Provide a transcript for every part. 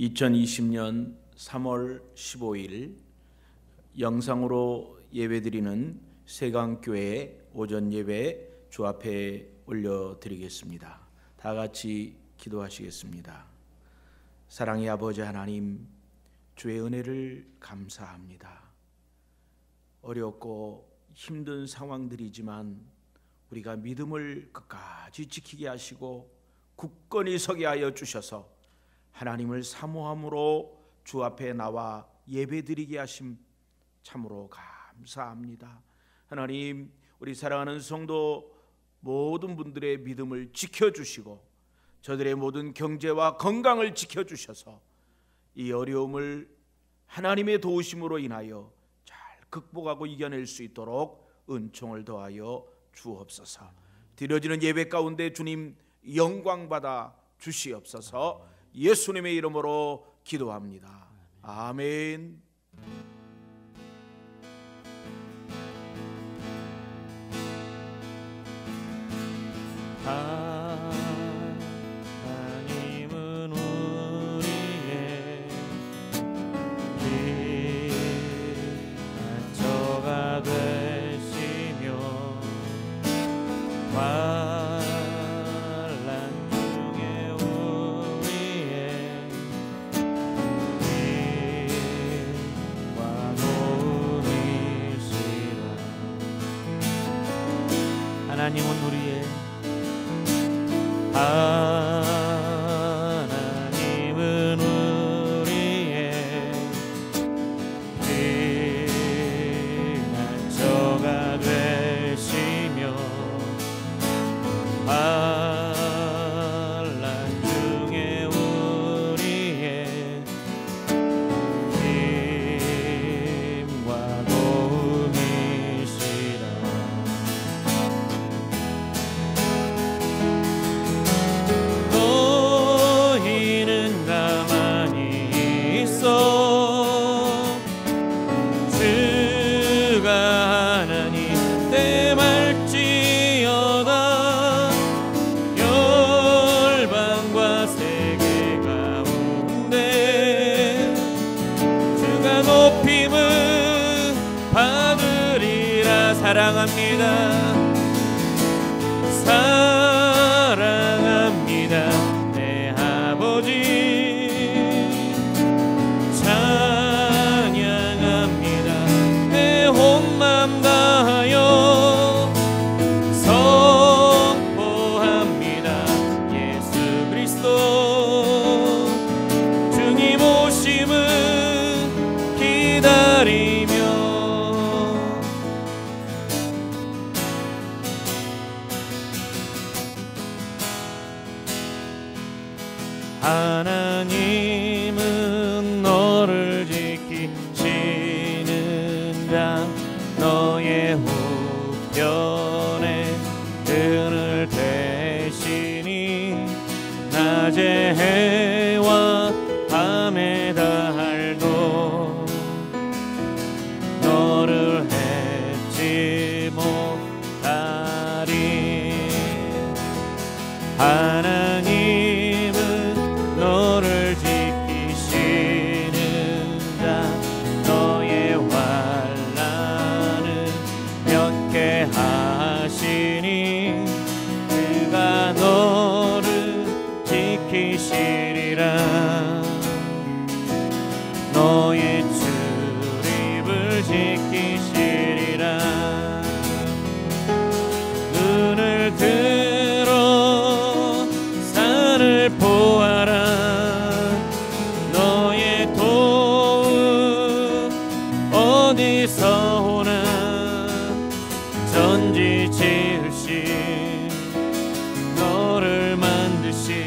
2020년 3월 15일 영상으로 예배드리는 세강교회 오전 예배 주 앞에 올려드리겠습니다. 다 같이 기도하시겠습니다. 사랑의 아버지 하나님, 주의 은혜를 감사합니다. 어렵고 힘든 상황들이지만 우리가 믿음을 끝까지 지키게 하시고 굳건히 서게 하여 주셔서 하나님을 사모함으로 주 앞에 나와 예배드리게 하심 참으로 감사합니다. 하나님, 우리 사랑하는 성도 모든 분들의 믿음을 지켜주시고 저들의 모든 경제와 건강을 지켜주셔서 이 어려움을 하나님의 도우심으로 인하여 잘 극복하고 이겨낼 수 있도록 은총을 더하여 주옵소서. 드려지는 예배 가운데 주님 영광받아 주시옵소서. 예수님의 이름으로 기도합니다. 아멘. 하나님은 우리의 기반처가 되시며 환난 중에 우리의 힘과 도움이시라. 하나님은 우리의 하나님은 우리의 피난처가 되시며 환난 중에 우리의 힘과 도움이시라. 너희는 가만히 있어 주가 하나님 때 말지어다. 열방과 세계 가운데 주가 높임을 받으리라. 사랑합니다. 사랑합니다 내 아버지. 찬양합니다 내 온 맘 다하여. 선포합니다 예수 그리스도. 주님 오심은 기다리며 하나님은 너를 지키시는 자. 너의 우편에 그늘 되시니 낮에 해와 밤에 달도 너를 해치 못하리. 하나님은 너를 지키시는 자. 너의 환난을 면케하시니 그가 너를 지키시리라. 너의 출입을 지키시리라. 눈을 들어 산을 보아라. 너의 도움 어디서 오나. 전지 지으신 너를 만드신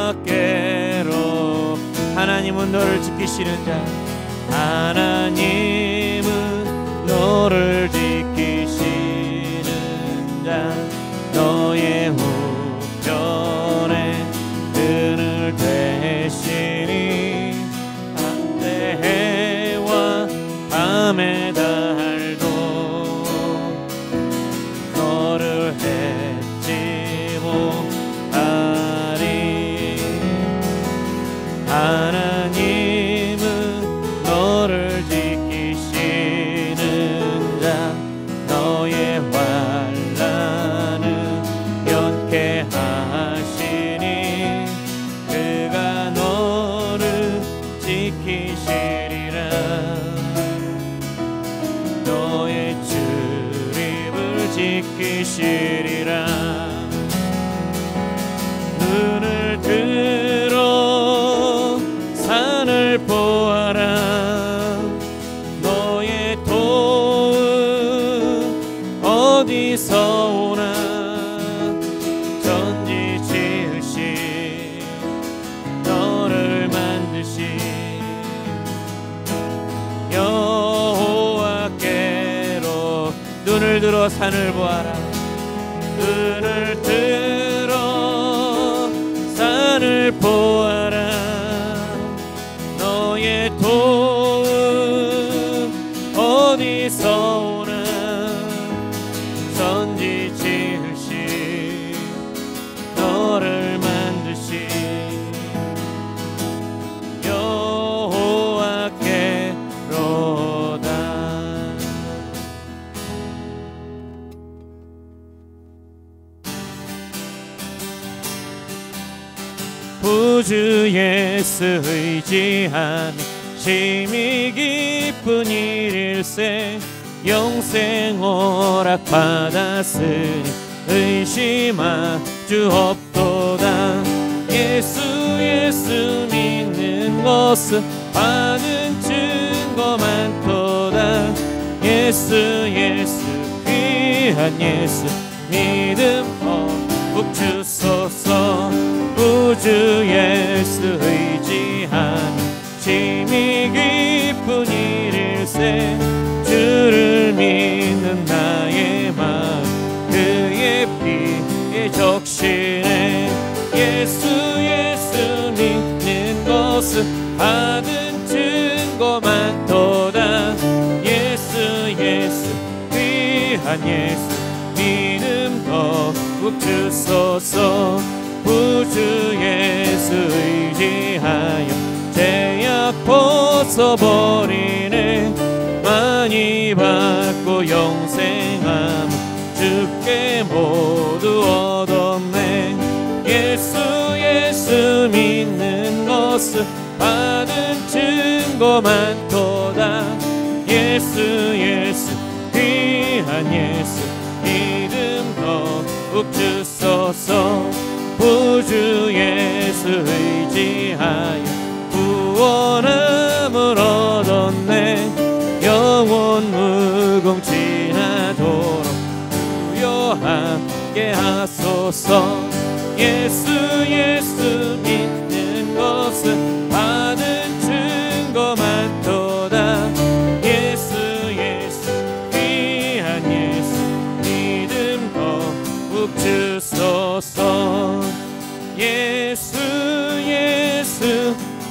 여호와께로. 하나님은 너를 지키시는 자. 하나님은 너를 지키시는 자. 너의 우편에 그늘 되시니 낮에 해와 밤에 달도 너를 해치 못하리. 지키시리라. 눈을 들어 산을 보아라. 너의 도움 어디서 오나. 전지 지으신 너를 만드신 여호와께로 눈을 들어 산을 보아라. 눈을 들어 산을 보아라. 너의 도움 어디서 오나. 전지 지으신 너를 만드신 여호와께로다. 구주 예수 의지하며 심히 기쁜 일일세. 영생 허락 받았으니 의심할 주 없도다. 예수 믿는 것은 받은 증거 많도다. 예수 귀한 예수 믿음 더욱 주소서. 구주 예수 의지하며 심히 기쁜 일일세. 주를 믿는 나의 마음 그의 피에 적시네. 예수 믿는 것은 받은 증거 많도다. 예수 귀한 예수 믿음 더욱 주소서. 구주 예수 의지하여 죄악 벗어버리네. 많이 받고 영생함 주께 모두 얻었네. 예수 믿는 것은 받은 증거 많도다. 예수 귀한 예수 믿음 더욱 주소서. 구주 예수 의지하여 구원함을 얻었네. 영원 무궁지나도록 부요하게 하소서. 예수 믿는 것은 받은 증거 많도다. 예수 귀한 예수 믿음 더욱 주소서. 예수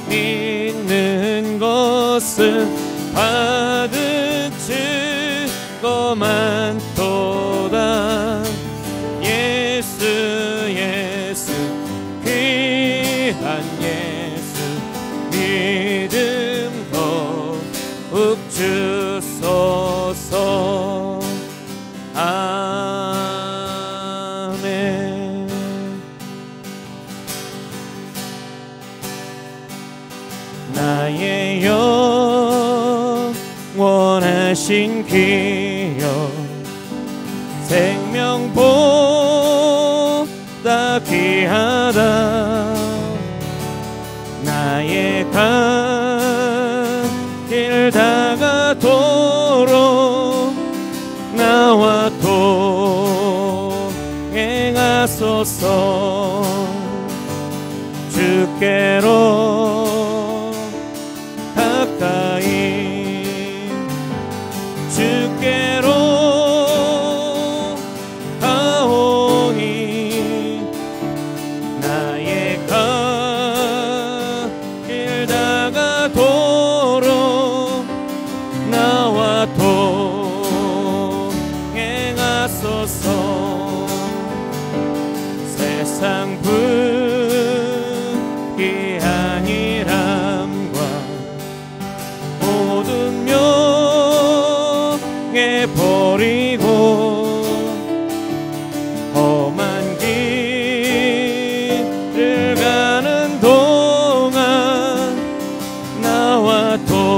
믿는 것은 받은 증거 많도다. 예수 귀한 예수 믿음 더욱 주소서. 아멘. 나의 영원하신 기여 생명보다 귀하다. 나의 갈 길 다가도록 나와 동행하소서. 주께로 가까이 주께로 가오니. 나의 갈 길 다가도록 나와 동행하소서. 세상 불귀한 일함과 모든 명예 버리고 험한 길을 가는 동안 나와 동행하소서.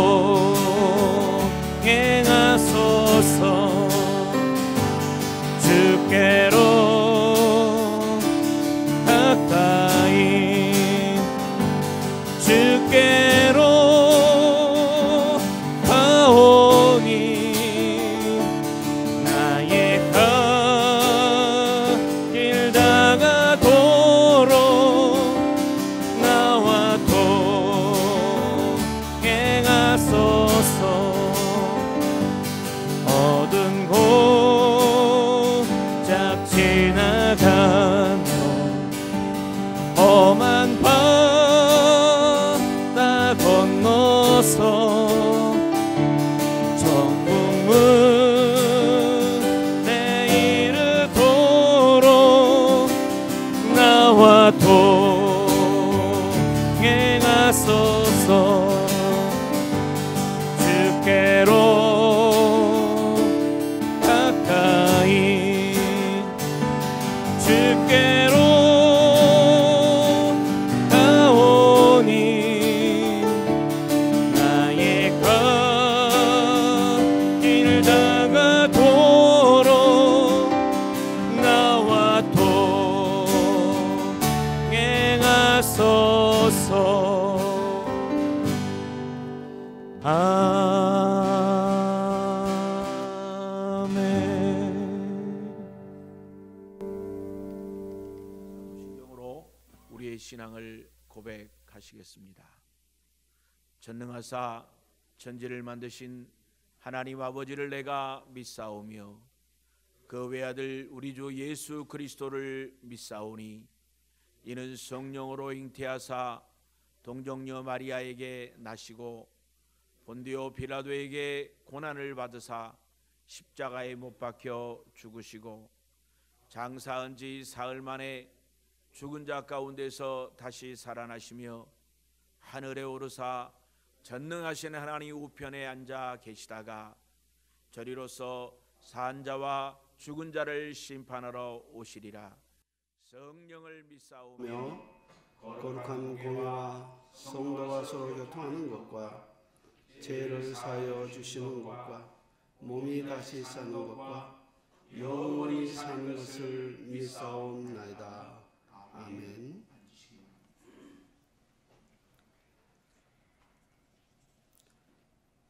주께로 가까이 주께로 가오니 나의 갈 길을 다가도록 나와 동행하소서. 심령으로 우리의 신앙을 고백하시겠습니다. 전능하사 천지를 만드신 하나님 아버지를 내가 믿사오며 그 외아들 우리 주 예수 그리스도를 믿사오니 이는 성령으로 잉태하사 동정녀 마리아에게 나시고 본디오 빌라도에게 고난을 받으사 십자가에 못 박혀 죽으시고 장사한 지 사흘 만에 죽은 자 가운데서 다시 살아나시며 하늘에 오르사 전능하신 하나님 우편에 앉아 계시다가 저리로서 산 자와 죽은 자를 심판하러 오시리라. 성령을 믿사오며 거룩한 공회와 성도가 서로 교통하는 것과 죄를 사하여 주시는 것과 몸이 다시 사는 것과 영원히 사는 것을 믿사옵나이다. 아멘.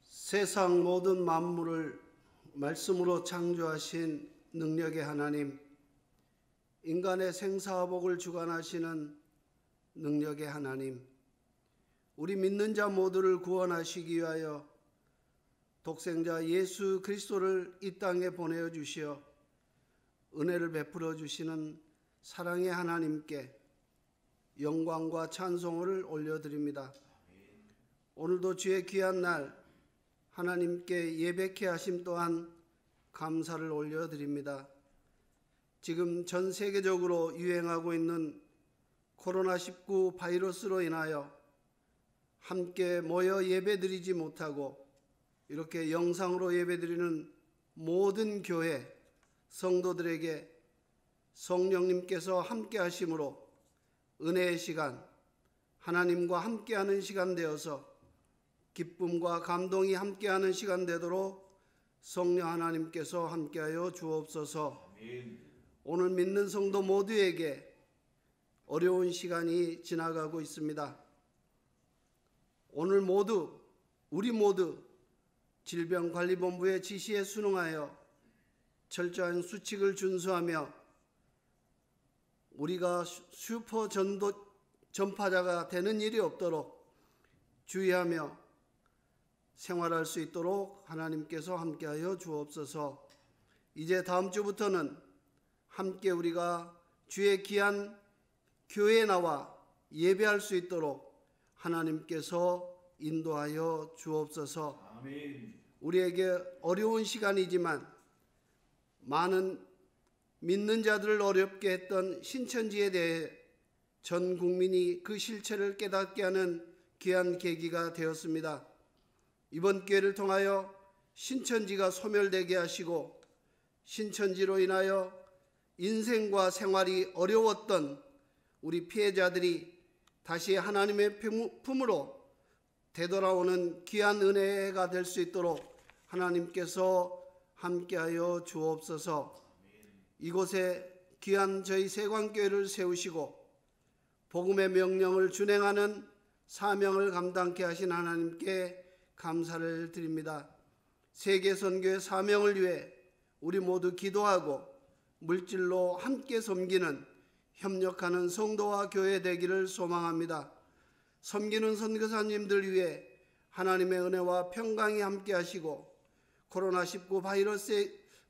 세상 모든 만물을 말씀으로 창조하신 능력의 하나님, 인간의 생사복을 주관하시는 능력의 하나님, 우리 믿는 자 모두를 구원하시기 위하여 독생자 예수 그리스도를 이 땅에 보내어 주시어 은혜를 베풀어 주시는 사랑의 하나님께 영광과 찬송을 올려드립니다. 오늘도 주의 귀한 날 하나님께 예배케 하심 또한 감사를 올려드립니다. 지금 전 세계적으로 유행하고 있는 코로나19 바이러스로 인하여 함께 모여 예배드리지 못하고 이렇게 영상으로 예배드리는 모든 교회 성도들에게 성령님께서 함께 하심으로 은혜의 시간, 하나님과 함께하는 시간 되어서 기쁨과 감동이 함께하는 시간 되도록 성령 하나님께서 함께하여 주옵소서. 오늘 믿는 성도 모두에게 어려운 시간이 지나가고 있습니다. 오늘 우리 모두 질병관리본부의 지시에 순응하여 철저한 수칙을 준수하며 우리가 슈퍼 전파자가 되는 일이 없도록 주의하며 생활할 수 있도록 하나님께서 함께하여 주옵소서. 이제 다음 주부터는 함께 우리가 주의 귀한 교회에 나와 예배할 수 있도록 하나님께서 인도하여 주옵소서. 아멘. 우리에게 어려운 시간이지만 많은 믿는 자들을 어렵게 했던 신천지에 대해 전 국민이 그 실체를 깨닫게 하는 귀한 계기가 되었습니다. 이번 기회를 통하여 신천지가 소멸되게 하시고 신천지로 인하여 인생과 생활이 어려웠던 우리 피해자들이 다시 하나님의 품으로 되돌아오는 귀한 은혜가 될 수 있도록 하나님께서 함께하여 주옵소서. 이곳에 귀한 저희 세관교회를 세우시고 복음의 명령을 준행하는 사명을 감당케 하신 하나님께 감사를 드립니다. 세계선교의 사명을 위해 우리 모두 기도하고 물질로 함께 섬기는 협력하는 성도와 교회 되기를 소망합니다. 섬기는 선교사님들 위해 하나님의 은혜와 평강이 함께 하시고 코로나19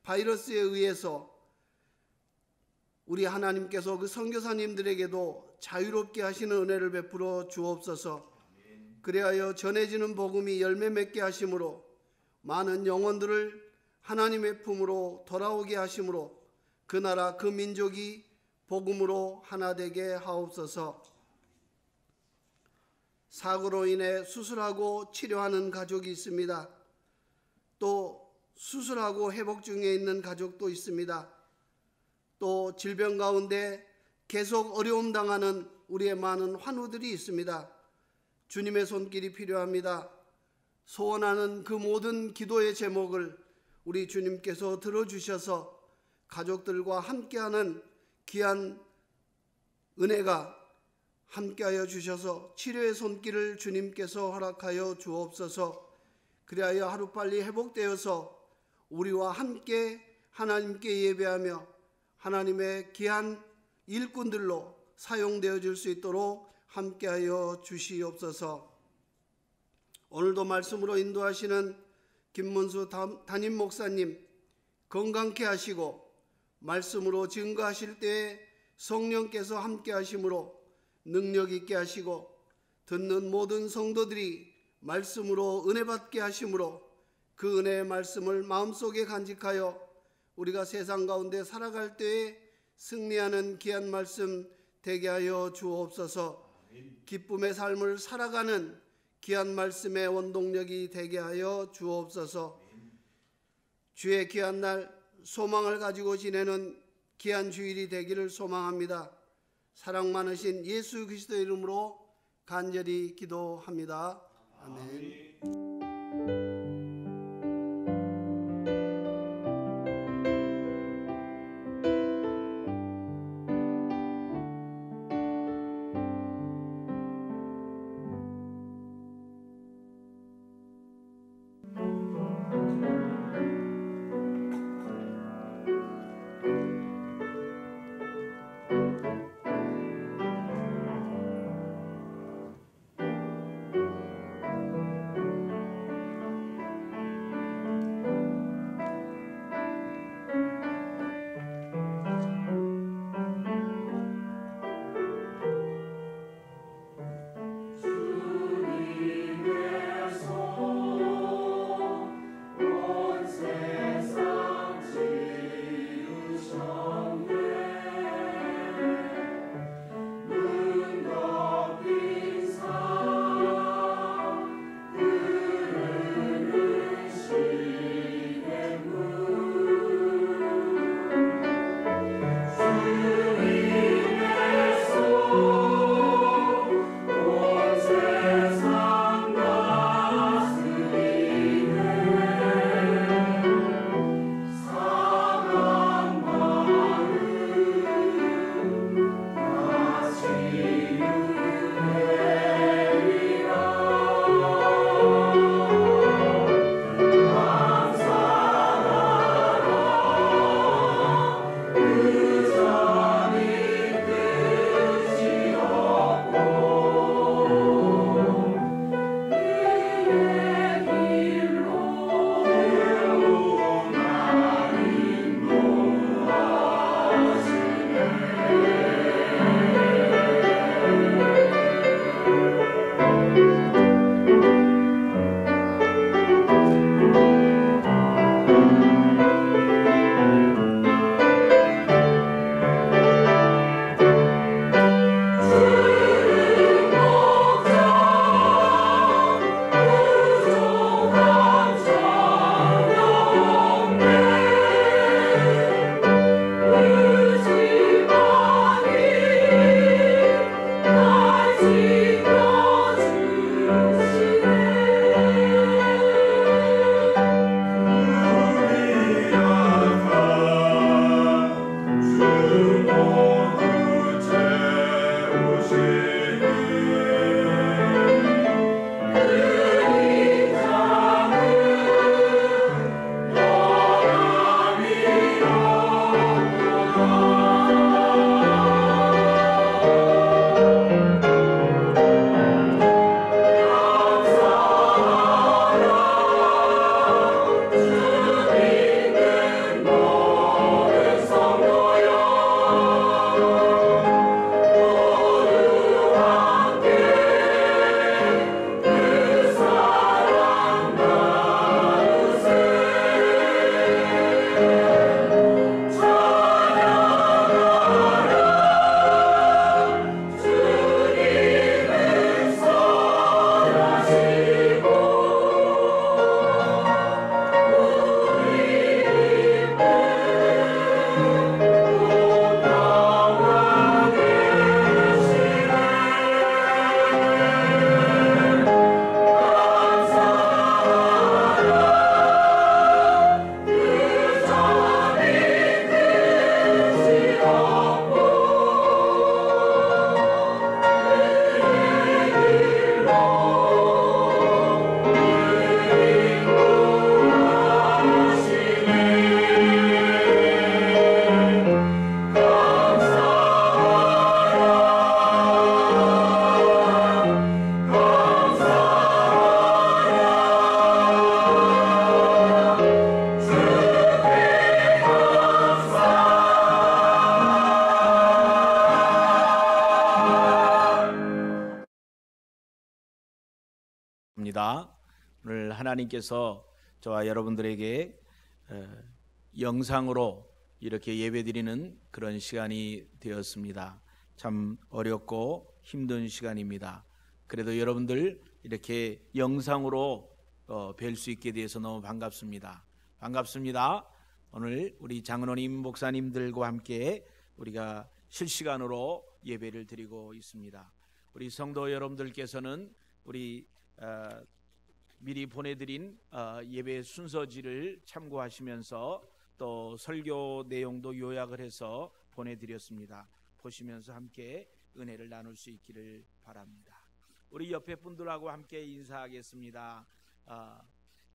바이러스에 의해서 우리 하나님께서 그 선교사님들에게도 자유롭게 하시는 은혜를 베풀어 주옵소서. 그리하여 전해지는 복음이 열매 맺게 하심으로 많은 영혼들을 하나님의 품으로 돌아오게 하심으로 그 나라 그 민족이 복음으로 하나 되게 하옵소서. 사고로 인해 수술하고 치료하는 가족이 있습니다. 또 수술하고 회복 중에 있는 가족도 있습니다. 또 질병 가운데 계속 어려움 당하는 우리의 많은 환우들이 있습니다. 주님의 손길이 필요합니다. 소원하는 그 모든 기도의 제목을 우리 주님께서 들어주셔서 가족들과 함께하는 귀한 은혜가 함께하여 주셔서 치료의 손길을 주님께서 허락하여 주옵소서. 그리하여 하루빨리 회복되어서 우리와 함께 하나님께 예배하며 하나님의 귀한 일꾼들로 사용되어 줄 수 있도록 함께하여 주시옵소서. 오늘도 말씀으로 인도하시는 김문수 담임 목사님 건강케 하시고 말씀으로 증거하실 때에 성령께서 함께 하심으로 능력 있게 하시고 듣는 모든 성도들이 말씀으로 은혜 받게 하심으로 그 은혜의 말씀을 마음속에 간직하여 우리가 세상 가운데 살아갈 때에 승리하는 귀한 말씀 되게 하여 주옵소서. 기쁨의 삶을 살아가는 귀한 말씀의 원동력이 되게 하여 주옵소서. 주의 귀한 날 소망을 가지고 지내는 귀한 주일이 되기를 소망합니다. 사랑 많으신 예수 그리스도의 이름으로 간절히 기도합니다. 아멘. 반갑습니다. 오늘 하나님께서 저와 여러분들에게 영상으로 이렇게 예배드리는 그런 시간이 되었습니다. 참 어렵고 힘든 시간입니다. 그래도 여러분들 이렇게 영상으로 뵐 수 있게 돼서 너무 반갑습니다. 오늘 우리 장로님 목사님들과 함께 우리가 실시간으로 예배를 드리고 있습니다. 우리 성도 여러분들께서는 우리 미리 보내드린 예배 순서지를 참고하시면서 또 설교 내용도 요약을 해서 보내드렸습니다. 보시면서 함께 은혜를 나눌 수 있기를 바랍니다. 우리 옆에 분들하고 함께 인사하겠습니다.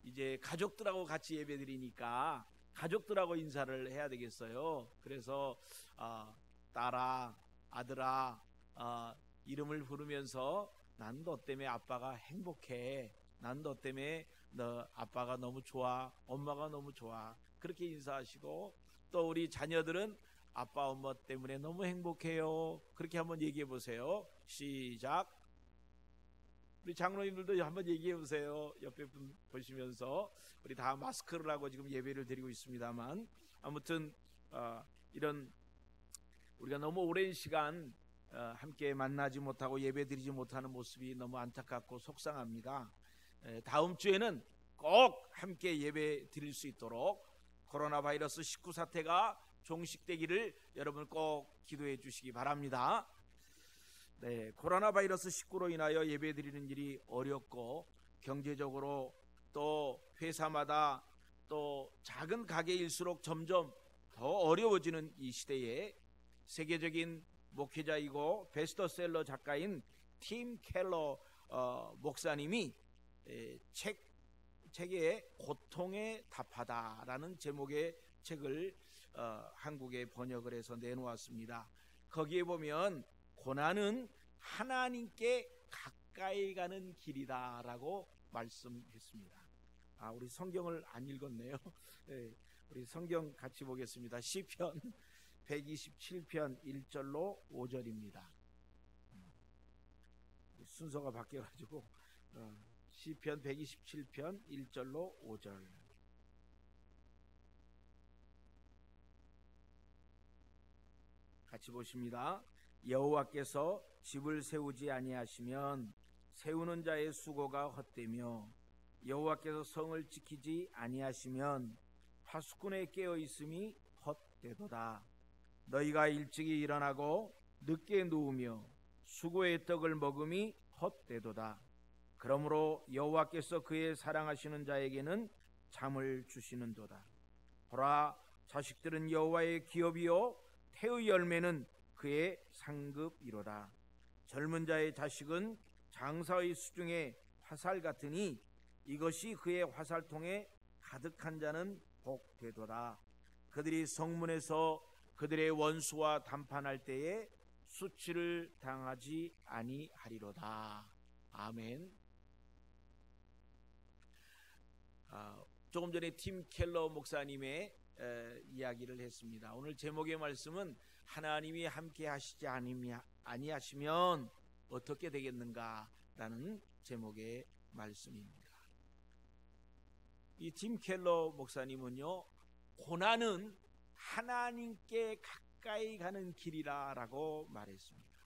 이제 가족들하고 같이 예배 드리니까 가족들하고 인사를 해야 되겠어요. 그래서 딸아, 아들아 이름을 부르면서 난 너 때문에 아빠가 행복해, 난 너 때문에 너 아빠가 너무 좋아, 엄마가 너무 좋아, 그렇게 인사하시고, 또 우리 자녀들은 아빠 엄마 때문에 너무 행복해요, 그렇게 한번 얘기해 보세요. 시작. 우리 장로님들도 한번 얘기해 보세요. 옆에 분 보시면서. 우리 다 마스크를 하고 지금 예배를 드리고 있습니다만, 아무튼 이런 우리가 너무 오랜 시간 함께 만나지 못하고 예배 드리지 못하는 모습이 너무 안타깝고 속상합니다. 다음 주에는 꼭 함께 예배 드릴 수 있도록 코로나 바이러스 19 사태가 종식되기를 여러분 꼭 기도해 주시기 바랍니다. 네, 코로나 바이러스 19로 인하여 예배 드리는 일이 어렵고, 경제적으로 또 회사마다 또 작은 가게일수록 점점 더 어려워지는 이 시대에 세계적인 목회자이고 베스트셀러 작가인 팀 켈러 목사님이 책에 고통에 답하다라는 제목의 책을 한국에 번역을 해서 내놓았습니다. 거기에 보면 고난은 하나님께 가까이 가는 길이다라고 말씀했습니다. 우리 성경을 안 읽었네요. 네, 우리 성경 같이 보겠습니다. 시편 127편 1절로 5절입니다. 순서가 바뀌어가지고 시편 127편 1절로 5절. 같이 보십니다. 여호와께서 집을 세우지 아니하시면 세우는 자의 수고가 헛되며, 여호와께서 성을 지키지 아니하시면 파수꾼의 깨어 있음이 헛되도다. 너희가 일찍이 일어나고 늦게 누우며 수고의 떡을 먹음이 헛되도다. 그러므로 여호와께서 그의 사랑하시는 자에게는 잠을 주시는도다. 보라, 자식들은 여호와의 기업이요 태의 열매는 그의 상급이로다. 젊은 자의 자식은 장사의 수중에 화살 같으니 이것이 그의 화살통에 가득한 자는 복되도다. 그들이 성문에서 그들의 원수와 담판할 때에 수치를 당하지 아니하리로다. 아멘. 조금 전에 팀 켈러 목사님의 이야기를 했습니다. 오늘 제목의 말씀은 하나님이 함께 하시지 아니하시면 어떻게 되겠는가 라는 제목의 말씀입니다. 이 팀 켈러 목사님은요, 고난은 하나님께 가까이 가는 길이라고 말했습니다.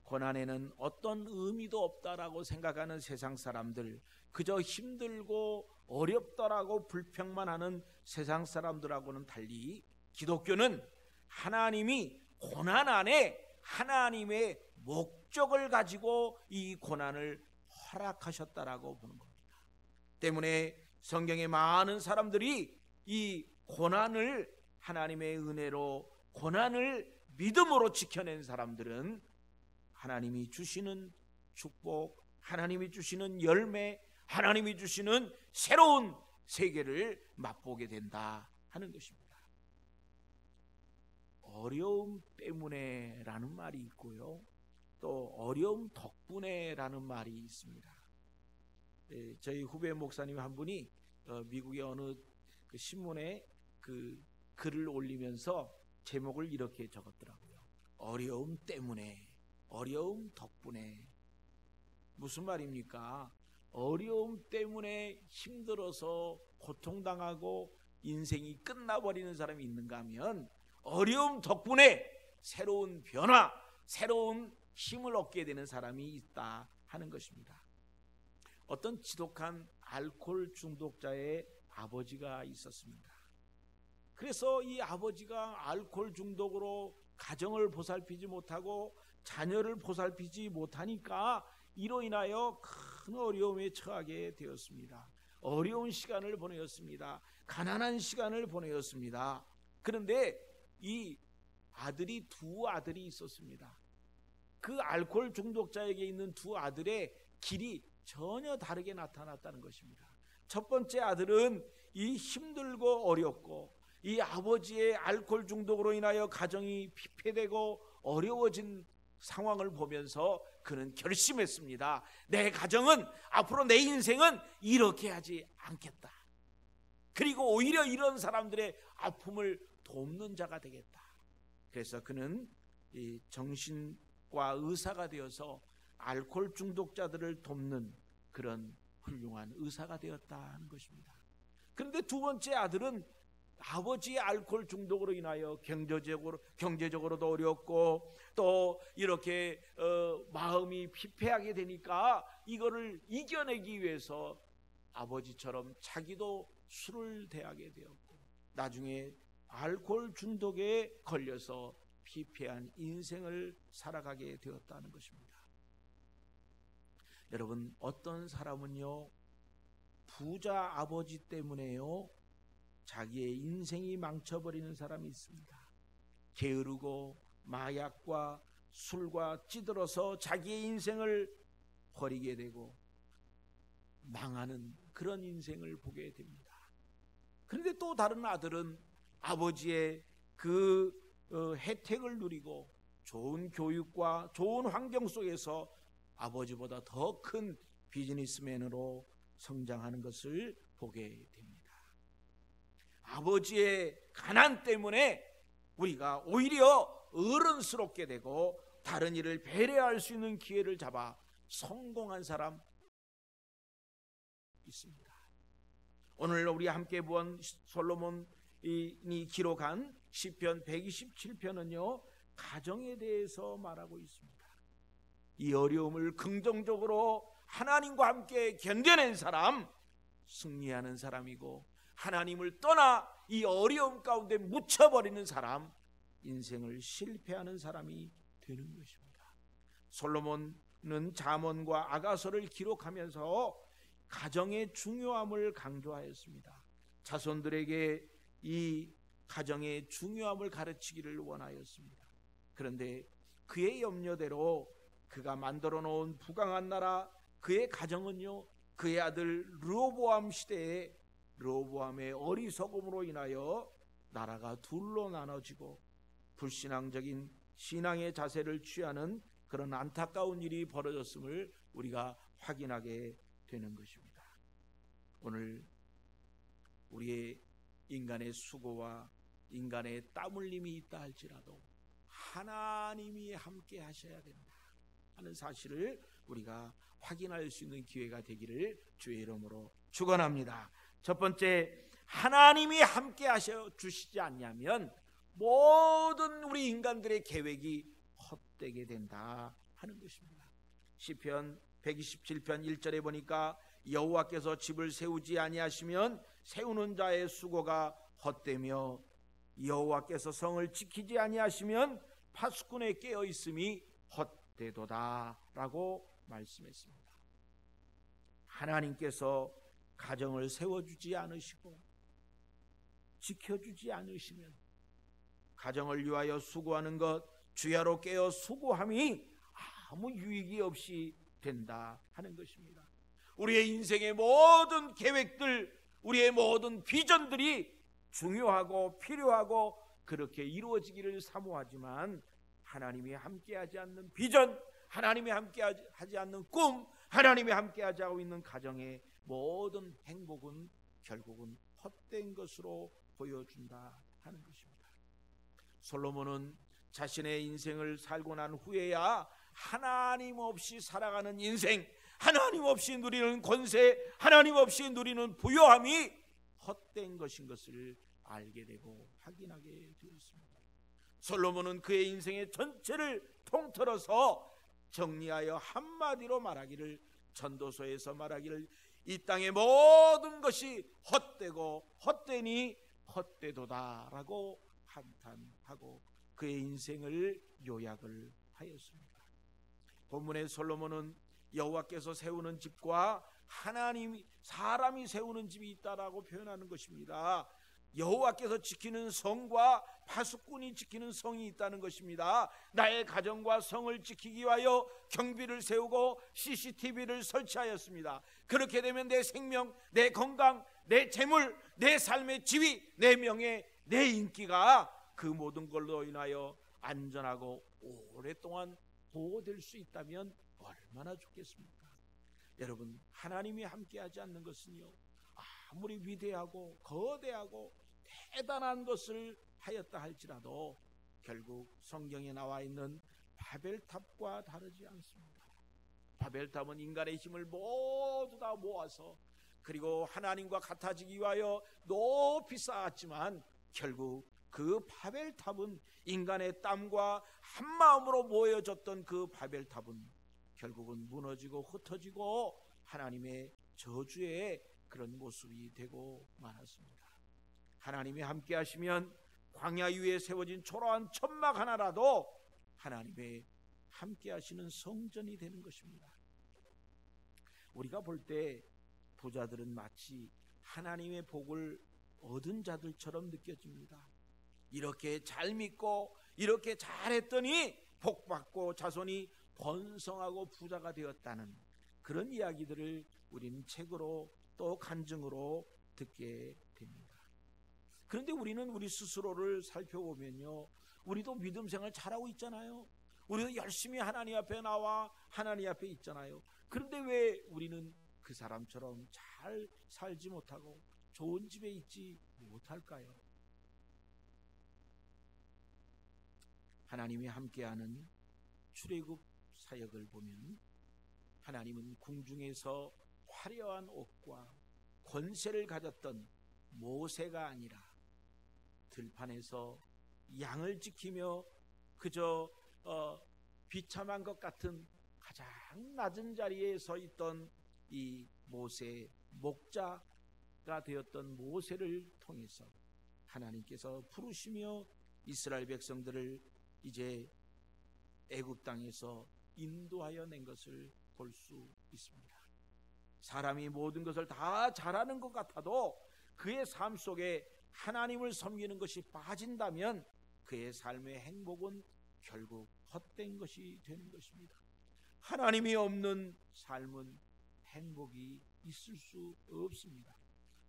고난에는 어떤 의미도 없다라고 생각하는 세상 사람들, 그저 힘들고 어렵다라고 불평만 하는 세상 사람들하고는 달리 기독교는 하나님이 고난 안에 하나님의 목적을 가지고 이 고난을 허락하셨다라고 보는 겁니다. 때문에 성경의 많은 사람들이 이 고난을 하나님의 은혜로, 고난을 믿음으로 지켜낸 사람들은 하나님이 주시는 축복, 하나님이 주시는 열매, 하나님이 주시는 새로운 세계를 맛보게 된다 하는 것입니다. 어려움 때문에 라는 말이 있고요, 또 어려움 덕분에 라는 말이 있습니다. 저희 후배 목사님 한 분이 미국의 어느 그 신문에 그 글을 올리면서 제목을 이렇게 적었더라고요. 어려움 때문에, 어려움 덕분에. 무슨 말입니까? 어려움 때문에 힘들어서 고통당하고 인생이 끝나버리는 사람이 있는가 하면 어려움 덕분에 새로운 변화, 새로운 힘을 얻게 되는 사람이 있다 하는 것입니다. 어떤 지독한 알코올 중독자의 아버지가 있었습니다. 그래서 이 아버지가 알코올 중독으로 가정을 보살피지 못하고 자녀를 보살피지 못하니까 이로 인하여 큰 어려움에 처하게 되었습니다. 어려운 시간을 보내었습니다. 가난한 시간을 보내었습니다. 그런데 이 아들이 두 아들이 있었습니다. 그 알코올 중독자에게 있는 두 아들의 길이 전혀 다르게 나타났다는 것입니다. 첫 번째 아들은 이 힘들고 어렵고 이 아버지의 알코올 중독으로 인하여 가정이 피폐되고 어려워진 상황을 보면서 그는 결심했습니다. 내 가정은, 앞으로 내 인생은 이렇게 하지 않겠다. 그리고 오히려 이런 사람들의 아픔을 돕는 자가 되겠다. 그래서 그는 이 정신과 의사가 되어서 알코올 중독자들을 돕는 그런 훌륭한 의사가 되었다 하는 것입니다. 그런데 두 번째 아들은 아버지의 알코올 중독으로 인하여 경제적으로도 어렵고 또 이렇게 마음이 피폐하게 되니까 이거를 이겨내기 위해서 아버지처럼 자기도 술을 대하게 되었고 나중에 알코올 중독에 걸려서 피폐한 인생을 살아가게 되었다는 것입니다. 여러분, 어떤 사람은요 부자 아버지 때문에요 자기의 인생이 망쳐버리는 사람이 있습니다. 게으르고 마약과 술과 찌들어서 자기의 인생을 버리게 되고 망하는 그런 인생을 보게 됩니다. 그런데 또 다른 아들은 아버지의 그 혜택을 누리고 좋은 교육과 좋은 환경 속에서 아버지보다 더 큰 비즈니스맨으로 성장하는 것을 보게 됩니다. 아버지의 가난 때문에 우리가 오히려 어른스럽게 되고 다른 일을 배려할 수 있는 기회를 잡아 성공한 사람 있습니다. 오늘 우리 함께 본 솔로몬이 기록한 시편 127편은요 가정에 대해서 말하고 있습니다. 이 어려움을 긍정적으로 하나님과 함께 견뎌낸 사람, 승리하는 사람이고, 하나님을 떠나 이 어려움 가운데 묻혀버리는 사람, 인생을 실패하는 사람이 되는 것입니다. 솔로몬은 잠언과 아가서를 기록하면서 가정의 중요함을 강조하였습니다. 자손들에게 이 가정의 중요함을 가르치기를 원하였습니다. 그런데 그의 염려대로 그가 만들어 놓은 부강한 나라, 그의 가정은요 그의 아들 르호보암 시대에 르호보암의 어리석음으로 인하여 나라가 둘로 나눠지고 불신앙적인 신앙의 자세를 취하는 그런 안타까운 일이 벌어졌음을 우리가 확인하게 되는 것입니다. 오늘 우리의 인간의 수고와 인간의 땀 흘림이 있다 할지라도 하나님이 함께 하셔야 된다 하는 사실을 우리가 확인할 수 있는 기회가 되기를 주의 이름으로 축원합니다. 첫 번째, 하나님이 함께 하셔 주시지 않냐면 모든 우리 인간들의 계획이 헛되게 된다 하는 것입니다. 시편 127편 1절에 보니까 여호와께서 집을 세우지 아니하시면 세우는 자의 수고가 헛되며 여호와께서 성을 지키지 아니하시면 파수꾼에 깨어 있음이 헛되도다 라고 말씀했습니다. 하나님께서 가정을 세워주지 않으시고 지켜주지 않으시면 가정을 위하여 수고하는 것, 주야로 깨어 수고함이 아무 유익이 없이 된다 하는 것입니다. 우리의 인생의 모든 계획들, 우리의 모든 비전들이 중요하고 필요하고 그렇게 이루어지기를 사모하지만 하나님이 함께하지 않는 비전, 하나님이 함께하지 않는 꿈, 하나님이 함께하지 않고 있는 가정의 모든 행복은 결국은 헛된 것으로 보여준다 하는 것입니다. 솔로몬은 자신의 인생을 살고 난 후에야 하나님 없이 살아가는 인생, 하나님 없이 누리는 권세, 하나님 없이 누리는 부요함이 헛된 것인 것을 알게 되고 확인하게 되었습니다. 솔로몬은 그의 인생의 전체를 통틀어서 정리하여 한마디로 말하기를, 전도서에서 말하기를, 이 땅의 모든 것이 헛되고 헛되니 헛되도다 라고 한탄하고 그의 인생을 요약을 하였습니다. 본문의 솔로몬은 여호와께서 세우는 집과 사람이 세우는 집이 있다라고 표현하는 것입니다. 여호와께서 지키는 성과 파수꾼이 지키는 성이 있다는 것입니다. 나의 가정과 성을 지키기 위하여 경비를 세우고 CCTV를 설치하였습니다. 그렇게 되면 내 생명, 내 건강, 내 재물, 내 삶의 지위, 내 명예, 내 인기가 그 모든 걸로 인하여 안전하고 오랫동안 보호될 수 있다면 얼마나 좋겠습니까? 여러분, 하나님이 함께하지 않는 것은요, 아무리 위대하고 거대하고 대단한 것을 하였다 할지라도 결국 성경에 나와 있는 바벨탑과 다르지 않습니다. 바벨탑은 인간의 힘을 모두 다 모아서 그리고 하나님과 같아지기 위하여 높이 쌓았지만 결국 그 바벨탑은 인간의 땀과 한마음으로 모여졌던 그 바벨탑은 결국은 무너지고 흩어지고 하나님의 저주의 그런 모습이 되고 말았습니다. 하나님이 함께 하시면 광야 위에 세워진 초라한 천막 하나라도 하나님의 함께 하시는 성전이 되는 것입니다. 우리가 볼 때 부자들은 마치 하나님의 복을 얻은 자들처럼 느껴집니다. 이렇게 잘 믿고 이렇게 잘했더니 복받고 자손이 번성하고 부자가 되었다는 그런 이야기들을 우리는 책으로 또 간증으로 듣게 됩니다. 그런데 우리는 우리 스스로를 살펴보면요, 우리도 믿음 생활 잘하고 있잖아요. 우리도 열심히 하나님 앞에 나와 하나님 앞에 있잖아요. 그런데 왜 우리는 그 사람처럼 잘 살지 못하고 좋은 집에 있지 못할까요? 하나님이 함께하는 출애굽 사역을 보면 하나님은 궁중에서 화려한 옷과 권세를 가졌던 모세가 아니라 들판에서 양을 지키며 그저 비참한 것 같은 가장 낮은 자리에 서 있던 이 모세, 목자가 되었던 모세를 통해서 하나님께서 부르시며 이스라엘 백성들을 이제 애굽 땅에서 인도하여 낸 것을 볼 수 있습니다. 사람이 모든 것을 다 잘하는 것 같아도 그의 삶 속에 하나님을 섬기는 것이 빠진다면 그의 삶의 행복은 결국 헛된 것이 되는 것입니다. 하나님이 없는 삶은 행복이 있을 수 없습니다.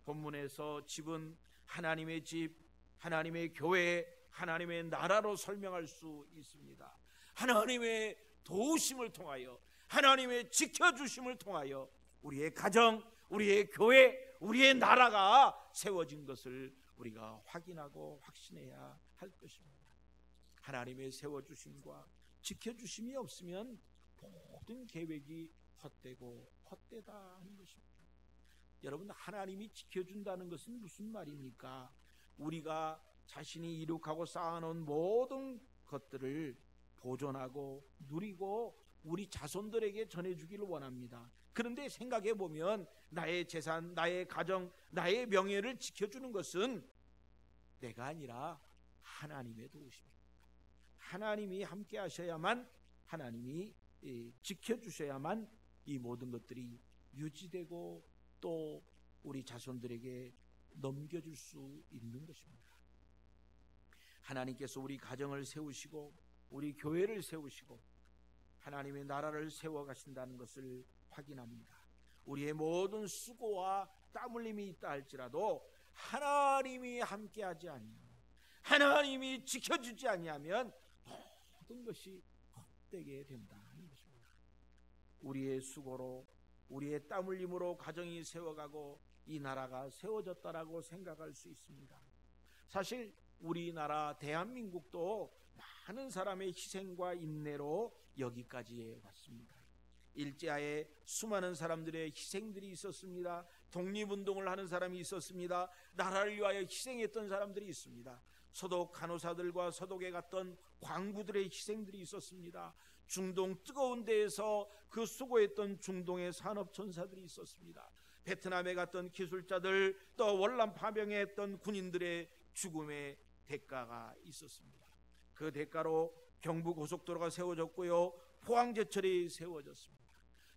본문에서 집은 하나님의 집, 하나님의 교회, 하나님의 나라로 설명할 수 있습니다. 하나님의 도우심을 통하여, 하나님의 지켜주심을 통하여 우리의 가정, 우리의 교회, 우리의 나라가 세워진 것을 우리가 확인하고 확신해야 할 것입니다. 하나님의 세워주심과 지켜주심이 없으면 모든 계획이 헛되고 헛되다 하는 것입니다. 여러분, 하나님이 지켜준다는 것은 무슨 말입니까? 우리가 자신이 이룩하고 쌓아놓은 모든 것들을 보존하고 누리고 우리 자손들에게 전해주기를 원합니다. 그런데 생각해 보면 나의 재산, 나의 가정, 나의 명예를 지켜주는 것은 내가 아니라 하나님의 도우심입니다. 하나님이 함께 하셔야만, 하나님이 지켜주셔야만 이 모든 것들이 유지되고 또 우리 자손들에게 넘겨줄 수 있는 것입니다. 하나님께서 우리 가정을 세우시고 우리 교회를 세우시고 하나님의 나라를 세워가신다는 것을 확인합니다. 우리의 모든 수고와 땀 흘림이 있다 할지라도 하나님이 함께하지 아니하면, 하나님이 지켜주지 아니하면 모든 것이 헛되게 된다는 것입니다. 우리의 수고로, 우리의 땀 흘림으로 가정이 세워가고 이 나라가 세워졌다라고 생각할 수 있습니다. 사실 우리나라 대한민국도 많은 사람의 희생과 인내로 여기까지 왔습니다. 일제하에 수많은 사람들의 희생들이 있었습니다. 독립운동을 하는 사람이 있었습니다. 나라를 위하여 희생했던 사람들이 있습니다. 서독 간호사들과 서독에 갔던 광부들의 희생들이 있었습니다. 중동 뜨거운 데에서 그 수고했던 중동의 산업천사들이 있었습니다. 베트남에 갔던 기술자들, 또 월남 파병에 했던 군인들의 죽음의 대가가 있었습니다. 그 대가로 경부고속도로가 세워졌고요, 포항제철이 세워졌습니다.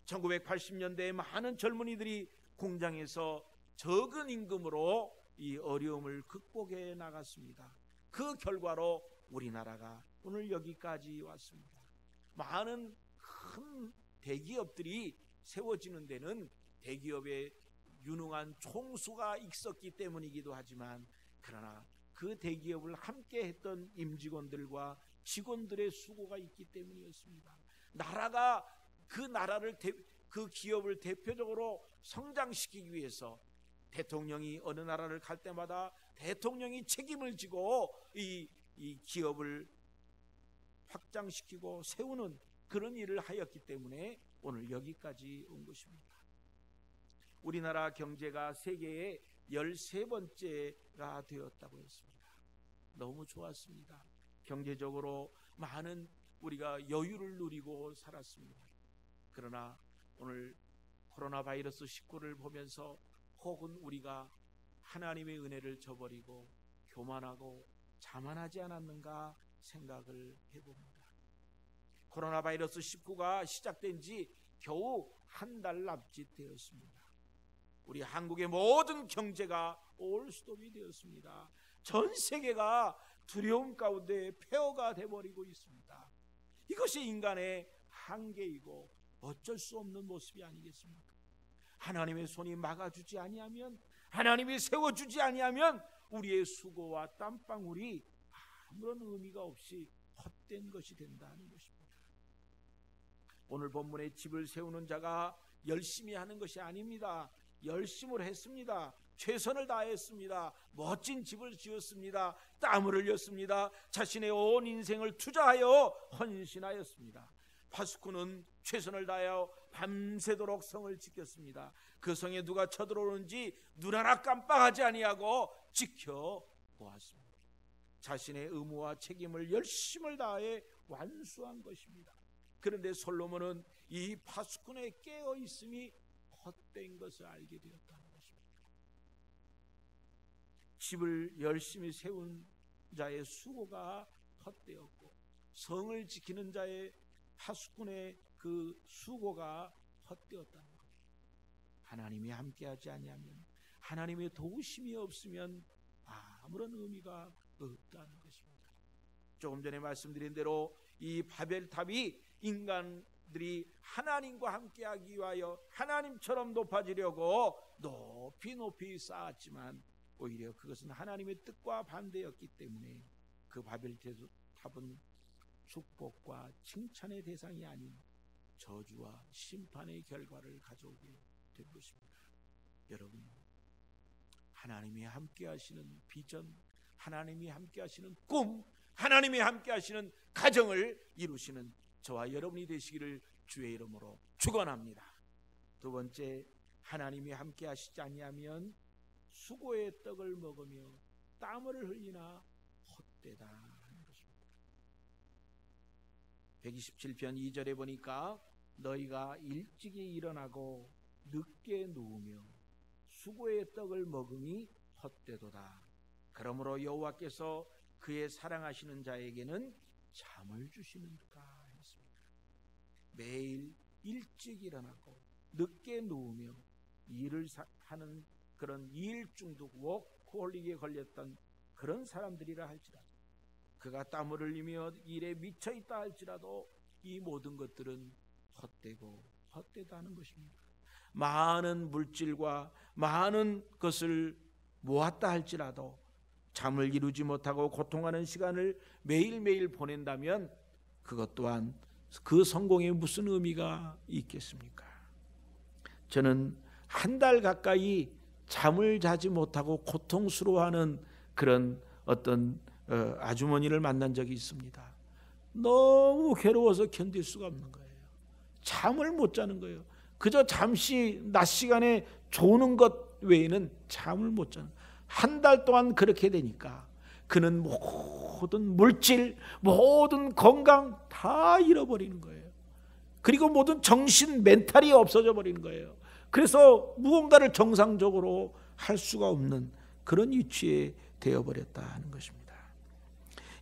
1980년대에 많은 젊은이들이 공장에서 적은 임금으로 이 어려움을 극복해 나갔습니다. 그 결과로 우리나라가 오늘 여기까지 왔습니다. 많은 큰 대기업들이 세워지는 데는 대기업의 유능한 총수가 있었기 때문이기도 하지만, 그러나 그 대기업을 함께 했던 임직원들과 직원들의 수고가 있기 때문이었습니다. 나라가 그 나라를 그 기업을 대표적으로 성장시키기 위해서 대통령이 어느 나라를 갈 때마다 대통령이 책임을 지고 이 기업을 확장시키고 세우는 그런 일을 하였기 때문에 오늘 여기까지 온 것입니다. 우리나라 경제가 세계의 13번째가 되었다고 했습니다. 너무 좋았습니다. 경제적으로 많은 우리가 여유를 누리고 살았습니다. 그러나 오늘 코로나 바이러스 19를 보면서 혹은 우리가 하나님의 은혜를 저버리고 교만하고 자만하지 않았는가 생각을 해봅니다. 코로나 바이러스 19가 시작된 지 겨우 한 달 남짓 되었습니다. 우리 한국의 모든 경제가 올스톱이 되었습니다. 전 세계가 두려움 가운데 폐허가 되어버리고 있습니다. 이것이 인간의 한계이고 어쩔 수 없는 모습이 아니겠습니까? 하나님의 손이 막아주지 아니하면, 하나님이 세워주지 아니하면 우리의 수고와 땀방울이 아무런 의미가 없이 헛된 것이 된다는 것입니다. 오늘 본문의 집을 세우는 자가 열심히 하는 것이 아닙니다. 열심을 했습니다. 최선을 다했습니다. 멋진 집을 지었습니다. 땀을 흘렸습니다. 자신의 온 인생을 투자하여 헌신하였습니다. 파수꾼은 최선을 다하여 밤새도록 성을 지켰습니다. 그 성에 누가 쳐들어오는지 눈 하나 깜빡하지 아니하고 지켜보았습니다. 자신의 의무와 책임을 열심을 다해 완수한 것입니다. 그런데 솔로몬은 이 파수꾼의 깨어 있음이 헛된 것을 알게 되었다는 것입니다. 집을 열심히 세운 자의 수고가 헛되었고, 성을 지키는 자의 파수꾼의 그 수고가 헛되었다는 것. 하나님이 함께하지 아니하면, 하나님의 도우심이 없으면 아무런 의미가 없다는 것입니다. 조금 전에 말씀드린 대로 이 바벨탑이 인간들이 하나님과 함께하기 위하여 하나님처럼 높아지려고 높이 쌓았지만, 오히려 그것은 하나님의 뜻과 반대였기 때문에 그 바벨탑은 축복과 칭찬의 대상이 아닌 저주와 심판의 결과를 가져오게 된 것입니다. 여러분, 하나님이 함께 하시는 비전, 하나님이 함께 하시는 꿈, 하나님이 함께 하시는 가정을 이루시는 저와 여러분이 되시기를 주의 이름으로 축원합니다. 두 번째, 하나님이 함께 하시지 아니하면 수고의 떡을 먹으며 땀을 흘리나 헛되다 하는 것입니다. 127편 2절에 보니까 너희가 일찍이 일어나고 늦게 누우며 수고의 떡을 먹음이 헛되도다. 그러므로 여호와께서 그의 사랑하시는 자에게는 잠을 주시는도다 했습니다. 매일 일찍 일어나고 늦게 누우며 일을 하는 그런 일 중독, 워크홀릭에 걸렸던 그런 사람들이라 할지라도, 그가 땀을 흘리며 일에 미쳐 있다 할지라도 이 모든 것들은 헛되고 헛되다는 것입니다. 많은 물질과 많은 것을 모았다 할지라도 잠을 이루지 못하고 고통하는 시간을 매일매일 보낸다면 그것 또한 그 성공에 무슨 의미가 있겠습니까? 저는 한 달 가까이 잠을 자지 못하고 고통스러워하는 그런 어떤 아주머니를 만난 적이 있습니다. 너무 괴로워서 견딜 수가 없는 거예요. 잠을 못 자는 거예요. 그저 잠시 낮 시간에 조는 것 외에는 잠을 못 자는. 한 달 동안 그렇게 되니까 그는 모든 물질, 모든 건강 다 잃어버리는 거예요. 그리고 모든 정신, 멘탈이 없어져 버리는 거예요. 그래서 무언가를 정상적으로 할 수가 없는 그런 위치에 되어버렸다 하는 것입니다.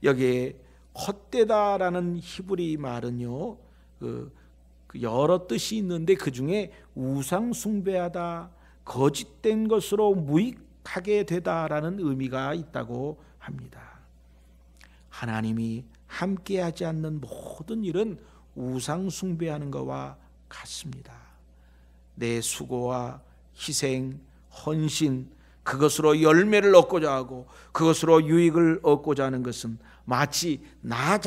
여기에 헛되다라는 히브리 말은요, 여러 뜻이 있는데 그 중에 우상 숭배하다, 거짓된 것으로 무익하게 되다라는 의미가 있다고 합니다. 하나님이 함께하지 않는 모든 일은 우상 숭배하는 것과 같습니다. 내 수고와 희생, 헌신, 그것으로 열매를 얻고자 하고 그것으로 유익을 얻고자 하는 것은 마치 나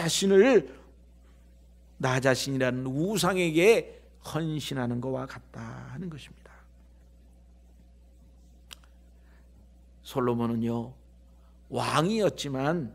자신이라는 우상에게 헌신하는 것과 같다 하는 것입니다. 솔로몬은요, 왕이었지만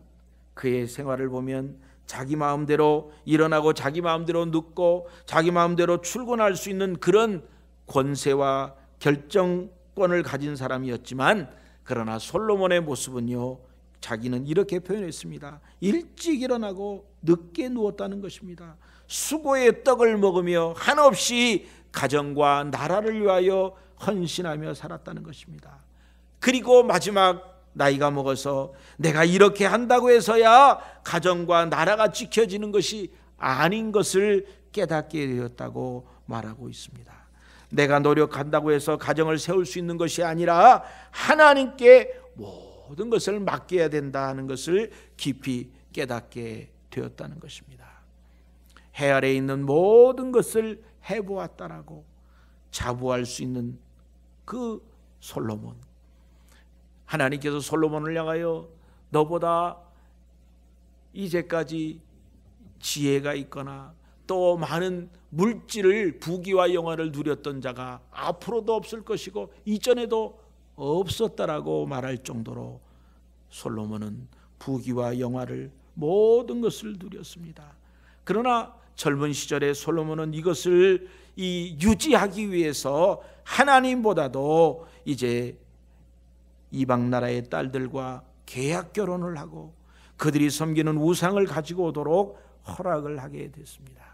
그의 생활을 보면 자기 마음대로 일어나고 자기 마음대로 눕고 자기 마음대로 출근할 수 있는 그런 권세와 결정권을 가진 사람이었지만, 그러나 솔로몬의 모습은요, 자기는 이렇게 표현했습니다. 일찍 일어나고 늦게 누웠다는 것입니다. 수고의 떡을 먹으며 한없이 가정과 나라를 위하여 헌신하며 살았다는 것입니다. 그리고 마지막 나이가 먹어서 내가 이렇게 한다고 해서야 가정과 나라가 지켜지는 것이 아닌 것을 깨닫게 되었다고 말하고 있습니다. 내가 노력한다고 해서 가정을 세울 수 있는 것이 아니라 하나님께 모든 것을 맡겨야 된다는 것을 깊이 깨닫게 되었다는 것입니다. 해 아래에 있는 모든 것을 해보았다라고 자부할 수 있는 그 솔로몬, 하나님께서 솔로몬을 향하여 너보다 이제까지 지혜가 있거나 또 많은 물질을, 부귀와 영화를 누렸던 자가 앞으로도 없을 것이고 이전에도 없었다라고 말할 정도로 솔로몬은 부귀와 영화를 모든 것을 누렸습니다. 그러나 젊은 시절에 솔로몬은 이것을 유지하기 위해서 하나님보다도 이제 이방 나라의 딸들과 계약 결혼을 하고 그들이 섬기는 우상을 가지고 오도록 허락을 하게 됐습니다.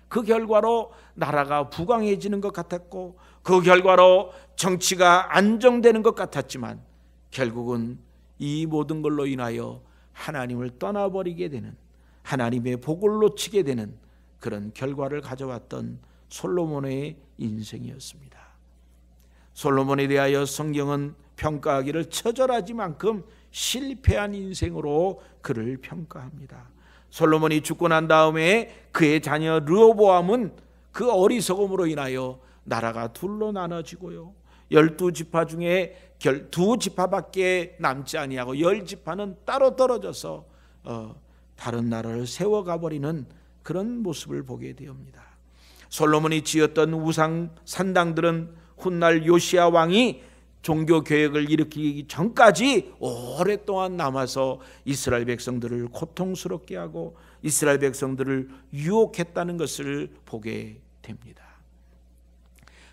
그 결과로 나라가 부강해지는 것 같았고 그 결과로 정치가 안정되는 것 같았지만 결국은 이 모든 걸로 인하여 하나님을 떠나버리게 되는, 하나님의 복을 놓치게 되는 그런 결과를 가져왔던 솔로몬의 인생이었습니다. 솔로몬에 대하여 성경은 평가하기를 처절하지만큼 실패한 인생으로 그를 평가합니다. 솔로몬이 죽고 난 다음에 그의 자녀 르호보암은 그 어리석음으로 인하여 나라가 둘로 나눠지고요, 12지파 중에 2지파밖에 남지 아니하고 10지파는 따로 떨어져서 다른 나라를 세워가 버리는 그런 모습을 보게 되옵니다. 솔로몬이 지었던 우상 산당들은 훗날 요시야 왕이 종교 개혁을 일으키기 전까지 오랫동안 남아서 이스라엘 백성들을 고통스럽게 하고 이스라엘 백성들을 유혹했다는 것을 보게 됩니다.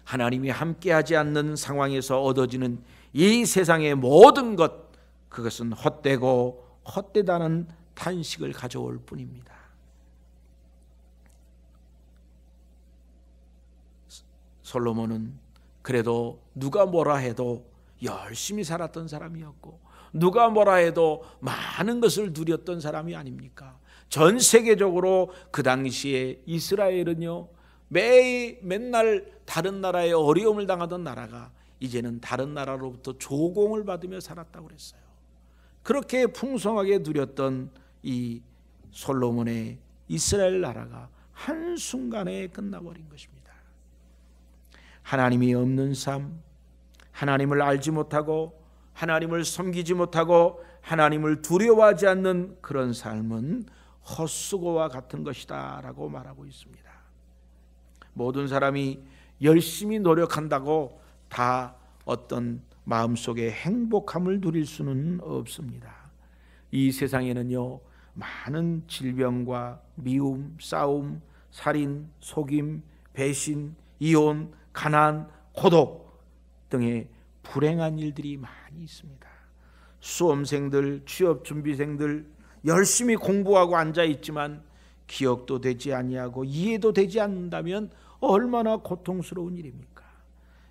하나님이 함께하지 않는 상황에서 얻어지는 이 세상의 모든 것, 그것은 헛되고 헛되다는 탄식을 가져올 뿐입니다. 솔로몬은 그래도 누가 뭐라 해도 열심히 살았던 사람이었고 누가 뭐라 해도 많은 것을 누렸던 사람이 아닙니까? 전 세계적으로 그 당시에 이스라엘은요, 맨날 다른 나라에 어려움을 당하던 나라가 이제는 다른 나라로부터 조공을 받으며 살았다고 그랬어요. 그렇게 풍성하게 누렸던 이 솔로몬의 이스라엘 나라가 한순간에 끝나버린 것입니다. 하나님이 없는 삶, 하나님을 알지 못하고 하나님을 섬기지 못하고 하나님을 두려워하지 않는 그런 삶은 헛수고와 같은 것이다 라고 말하고 있습니다. 모든 사람이 열심히 노력한다고 다 어떤 마음속에 행복함을 누릴 수는 없습니다. 이 세상에는요, 많은 질병과 미움, 싸움, 살인, 속임, 배신, 이혼, 가난, 고독 등의 불행한 일들이 많이 있습니다. 수험생들, 취업준비생들 열심히 공부하고 앉아있지만 기억도 되지 아니하고 이해도 되지 않는다면 얼마나 고통스러운 일입니까?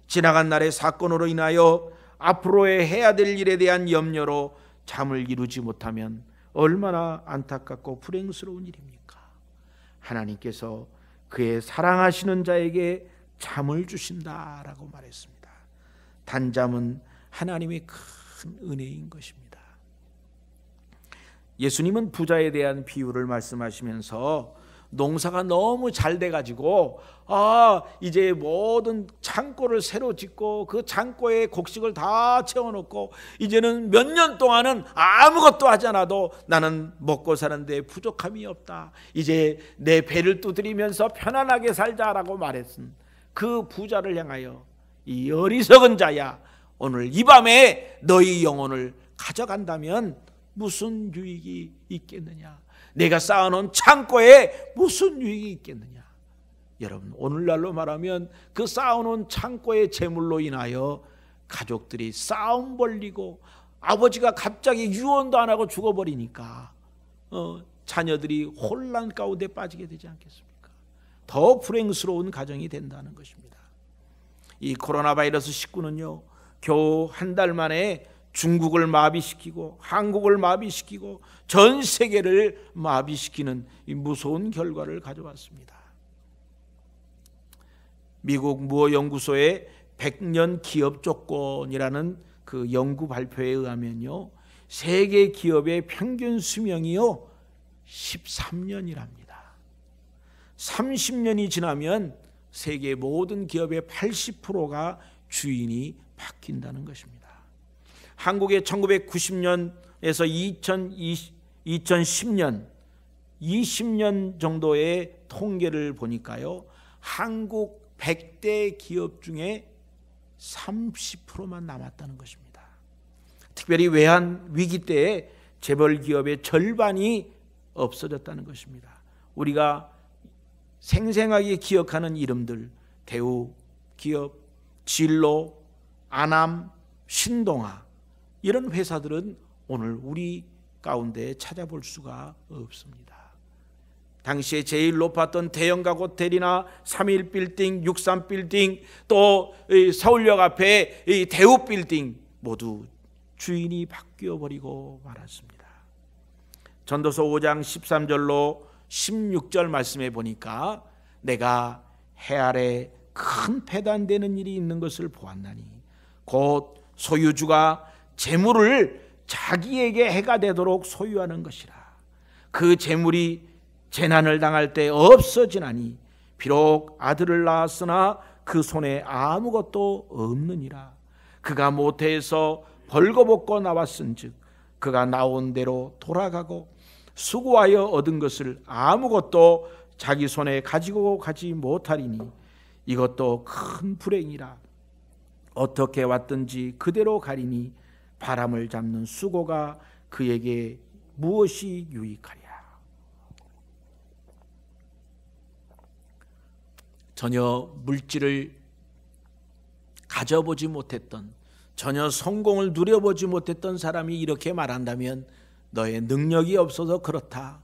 지나간 날의 사건으로 인하여 앞으로의 해야 될 일에 대한 염려로 잠을 이루지 못하면 얼마나 안타깝고 불행스러운 일입니까? 하나님께서 그의 사랑하시는 자에게 잠을 주신다라고 말했습니다. 단잠은 하나님의 큰 은혜인 것입니다. 예수님은 부자에 대한 비유를 말씀하시면서 농사가 너무 잘 돼가지고 이제 모든 창고를 새로 짓고 그 창고에 곡식을 다 채워놓고 이제는 몇 년 동안은 아무것도 하지 않아도 나는 먹고 사는데 부족함이 없다. 이제 내 배를 두드리면서 편안하게 살자라고 말했은 그 부자를 향하여 이 어리석은 자야, 오늘 이 밤에 너희 영혼을 가져간다면 무슨 유익이 있겠느냐? 내가 쌓아놓은 창고에 무슨 유익이 있겠느냐? 여러분, 오늘날로 말하면 그 쌓아놓은 창고의 재물로 인하여 가족들이 싸움 벌리고 아버지가 갑자기 유언도 안 하고 죽어버리니까 자녀들이 혼란 가운데 빠지게 되지 않겠습니까? 더 불행스러운 가정이 된다는 것입니다. 이 코로나 바이러스 19는요 겨우 한 달 만에 중국을 마비시키고 한국을 마비시키고 전 세계를 마비시키는 이 무서운 결과를 가져왔습니다. 미국 무어 연구소의 100년 기업 조건이라는 그 연구 발표에 의하면요 세계 기업의 평균 수명이요 13년이랍니다. 30년이 지나면 세계 모든 기업의 80%가 주인이 바뀐다는 것입니다. 한국의 1990년에서 2010년 20년 정도의 통계를 보니까요 한국 100대 기업 중에 30%만 남았다는 것입니다. 특별히 외환 위기 때에 재벌 기업의 절반이 없어졌다는 것입니다. 우리가 생생하게 기억하는 이름들, 대우 기업, 진로, 아남, 신동아, 이런 회사들은 오늘 우리 가운데 찾아볼 수가 없습니다. 당시에 제일 높았던 대형 가구 호텔이나 3.1빌딩, 63빌딩, 또 서울역 앞에 대우빌딩 모두 주인이 바뀌어버리고 말았습니다. 전도서 5장 13절로 16절 말씀에 보니까 내가 해 아래 큰 패단되는 일이 있는 것을 보았나니 곧 소유주가 재물을 자기에게 해가 되도록 소유하는 것이라. 그 재물이 재난을 당할 때 없어지나니 비록 아들을 낳았으나 그 손에 아무것도 없느니라. 그가 모태에서 벌거벗고 나왔은즉 그가 나온 대로 돌아가고 수고하여 얻은 것을 아무것도 자기 손에 가지고 가지 못하리니 이것도 큰 불행이라. 어떻게 왔든지 그대로 가리니 바람을 잡는 수고가 그에게 무엇이 유익하랴. 전혀 물질을 가져보지 못했던, 전혀 성공을 누려보지 못했던 사람이 이렇게 말한다면 너의 능력이 없어서 그렇다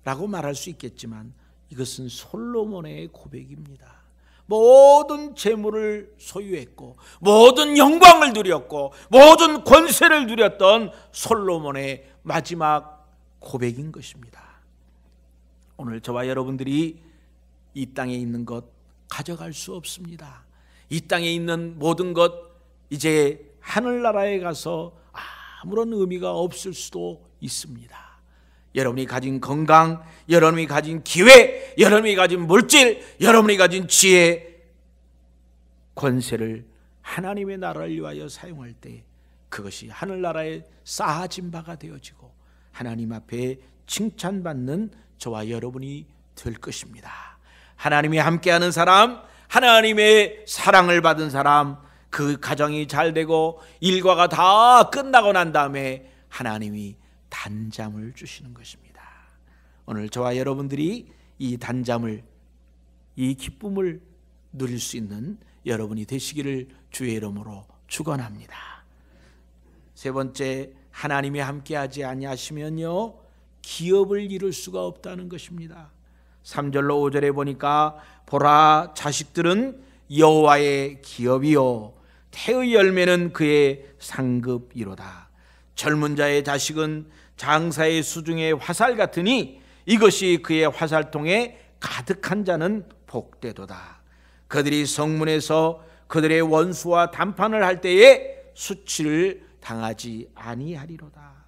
라고 말할 수 있겠지만 이것은 솔로몬의 고백입니다. 모든 재물을 소유했고 모든 영광을 누렸고 모든 권세를 누렸던 솔로몬의 마지막 고백인 것입니다. 오늘 저와 여러분들이 이 땅에 있는 것 가져갈 수 없습니다. 이 땅에 있는 모든 것 이제 하늘나라에 가서 아무런 의미가 없을 수도 있습니다. 여러분이 가진 건강, 여러분이 가진 기회, 여러분이 가진 물질, 여러분이 가진 지혜, 권세를 하나님의 나라를 위하여 사용할 때 그것이 하늘나라에 쌓아진 바가 되어지고 하나님 앞에 칭찬받는 저와 여러분이 될 것입니다. 하나님이 함께하는 사람, 하나님의 사랑을 받은 사람, 그 가정이 잘 되고 일과가 다 끝나고 난 다음에 하나님이 단잠을 주시는 것입니다. 오늘 저와 여러분들이 이 단잠을 이 기쁨을 누릴 수 있는 여러분이 되시기를 주의 이름으로 축원합니다. 세 번째, 하나님이 함께하지 아니하시면요 기업을 이룰 수가 없다는 것입니다. 3절로 5절에 보니까 보라, 자식들은 여호와의 기업이요 태의 열매는 그의 상급이로다. 젊은 자의 자식은 장사의 수중의 화살 같으니 이것이 그의 화살통에 가득한 자는 복되도다. 그들이 성문에서 그들의 원수와談판을 할 때에 수치를 당하지 아니하리로다.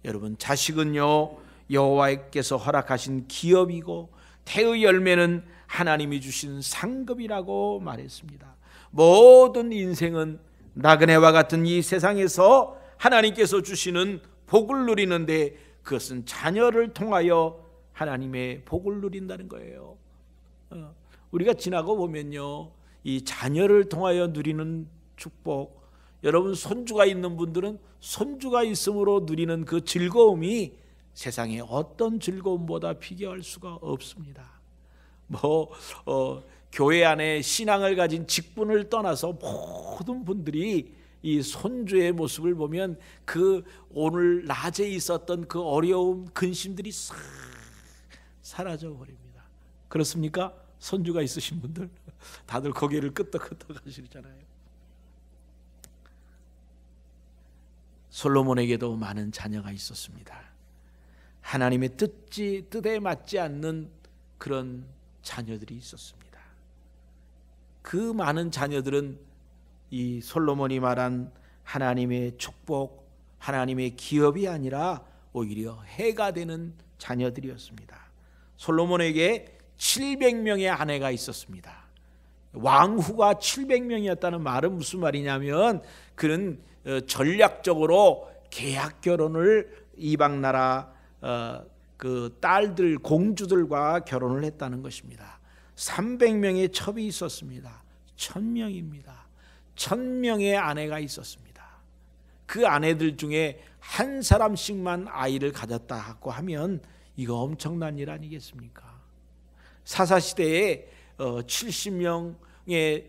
여러분, 자식은요 여호와께서 허락하신 기업이고 태의 열매는 하나님이 주신 상급이라고 말했습니다. 모든 인생은 나그네와 같은 이 세상에서 하나님께서 주시는 복을 누리는데 그것은 자녀를 통하여 하나님의 복을 누린다는 거예요. 우리가 지나고 보면요 이 자녀를 통하여 누리는 축복, 여러분 손주가 있는 분들은 손주가 있음으로 누리는 그 즐거움이 세상의 어떤 즐거움보다 비교할 수가 없습니다. 교회 안에 신앙을 가진 직분을 떠나서 모든 분들이 이 손주의 모습을 보면 그 오늘 낮에 있었던 그 어려움, 근심들이 싹 사라져 버립니다. 그렇습니까? 손주가 있으신 분들 다들 고개를 끄덕끄덕 하시잖아요. 솔로몬에게도 많은 자녀가 있었습니다. 하나님의 뜻에 맞지 않는 그런 자녀들이 있었습니다. 그 많은 자녀들은 이 솔로몬이 말한 하나님의 축복, 하나님의 기업이 아니라 오히려 해가 되는 자녀들이었습니다. 솔로몬에게 700명의 아내가 있었습니다. 왕후가 700명이었다는 말은 무슨 말이냐면 그는 전략적으로 계약 결혼을 이방 나라 그 딸들 공주들과 결혼을 했다는 것입니다. 300명의 첩이 있었습니다. 1000명입니다. 1000명의 아내가 있었습니다. 그 아내들 중에 한 사람씩만 아이를 가졌다고 하면 이거 엄청난 일 아니겠습니까? 사사시대에 70명의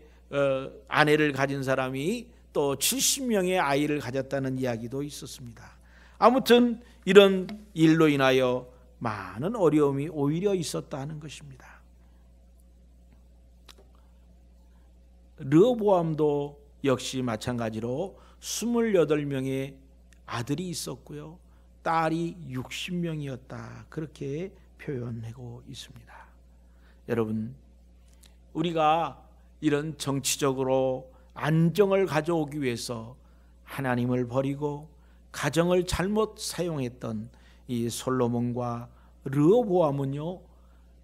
아내를 가진 사람이 또 70명의 아이를 가졌다는 이야기도 있었습니다. 아무튼 이런 일로 인하여 많은 어려움이 오히려 있었다 하는 것입니다. 르호보암도 역시 마찬가지로 28명의 아들이 있었고요, 딸이 60명이었다 그렇게 표현하고 있습니다. 여러분, 우리가 이런 정치적으로 안정을 가져오기 위해서 하나님을 버리고 가정을 잘못 사용했던 이 솔로몬과 르호보암은요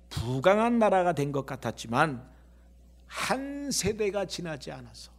부강한 나라가 된 것 같았지만 한 세대가 지나지 않아서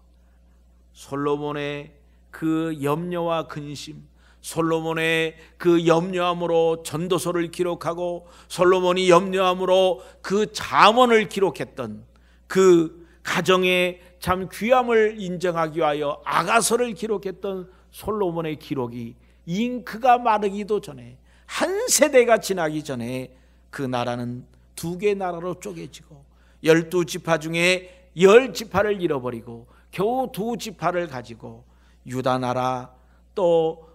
솔로몬의 그 염려와 근심, 솔로몬의 그 염려함으로 전도서를 기록하고 솔로몬이 염려함으로 그 잠언을 기록했던 그 가정의 참 귀함을 인정하기 위하여 아가서를 기록했던 솔로몬의 기록이 잉크가 마르기도 전에, 한 세대가 지나기 전에 그 나라는 2개 나라로 쪼개지고 12지파 중에 10지파를 잃어버리고 겨우 2지파를 가지고 유다 나라 또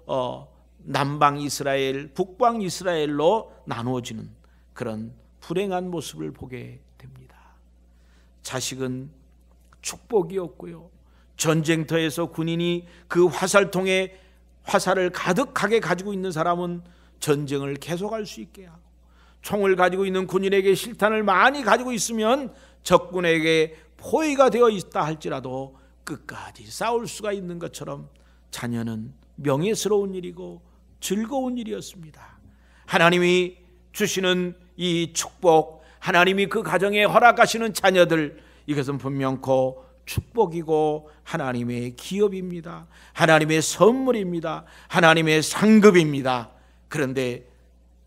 남방 이스라엘, 북방 이스라엘로 나누어지는 그런 불행한 모습을 보게 됩니다. 자식은 축복이었고요, 전쟁터에서 군인이 그 화살통에 화살을 가득하게 가지고 있는 사람은 전쟁을 계속할 수 있게 하고, 총을 가지고 있는 군인에게 실탄을 많이 가지고 있으면 적군에게 포위가 되어 있다 할지라도 끝까지 싸울 수가 있는 것처럼 자녀는 명예스러운 일이고 즐거운 일이었습니다. 하나님이 주시는 이 축복, 하나님이 그 가정에 허락하시는 자녀들, 이것은 분명코 축복이고 하나님의 기업입니다. 하나님의 선물입니다. 하나님의 상급입니다. 그런데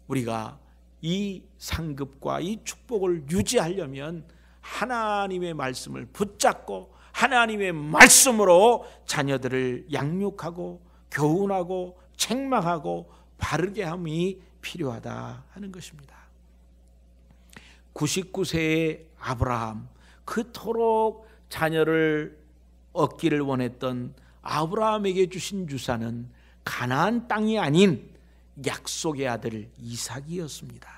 우리가 이 상급과 이 축복을 유지하려면 하나님의 말씀을 붙잡고 하나님의 말씀으로 자녀들을 양육하고 교훈하고 책망하고 바르게 함이 필요하다 하는 것입니다. 99세의 아브라함, 그토록 자녀를 얻기를 원했던 아브라함에게 주신 유산은 가나안 땅이 아닌 약속의 아들 이삭이었습니다.